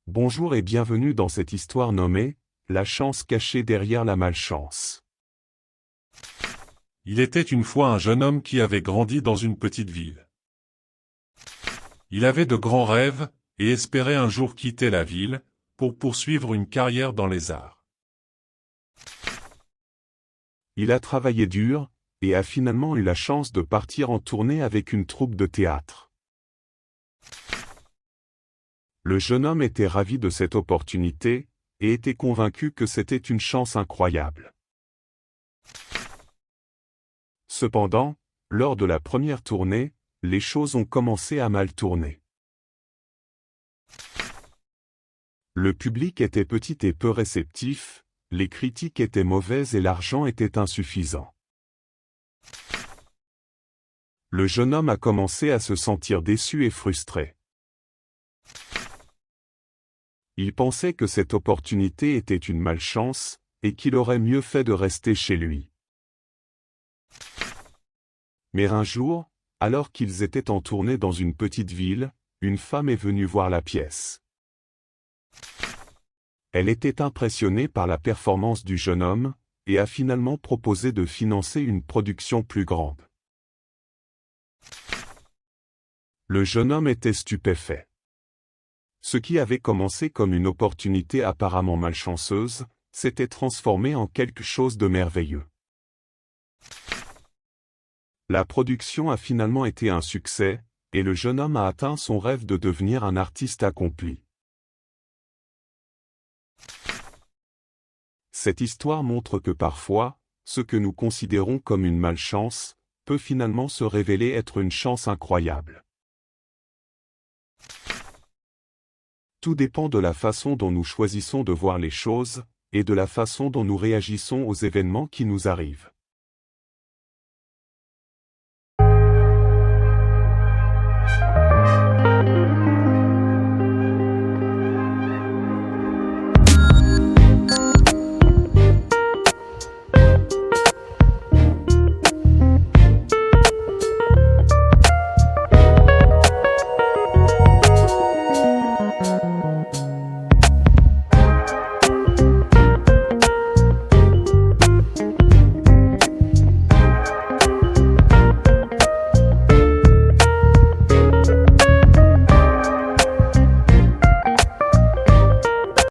Bonjour et bienvenue dans cette histoire nommée « La chance cachée derrière la malchance ». Il était une fois un jeune homme qui avait grandi dans une petite ville. Il avait de grands rêves, et espérait un jour quitter la ville, pour poursuivre une carrière dans les arts. Il a travaillé dur, et a finalement eu la chance de partir en tournée avec une troupe de théâtre. Le jeune homme était ravi de cette opportunité, et était convaincu que c'était une chance incroyable. Cependant, lors de la première tournée, les choses ont commencé à mal tourner. Le public était petit et peu réceptif, les critiques étaient mauvaises et l'argent était insuffisant. Le jeune homme a commencé à se sentir déçu et frustré. Il pensait que cette opportunité était une malchance, et qu'il aurait mieux fait de rester chez lui. Mais un jour, alors qu'ils étaient en tournée dans une petite ville, une femme est venue voir la pièce. Elle était impressionnée par la performance du jeune homme, et a finalement proposé de financer une production plus grande. Le jeune homme était stupéfait. Ce qui avait commencé comme une opportunité apparemment malchanceuse, s'était transformé en quelque chose de merveilleux. La production a finalement été un succès, et le jeune homme a atteint son rêve de devenir un artiste accompli. Cette histoire montre que parfois, ce que nous considérons comme une malchance, peut finalement se révéler être une chance incroyable. Tout dépend de la façon dont nous choisissons de voir les choses, et de la façon dont nous réagissons aux événements qui nous arrivent.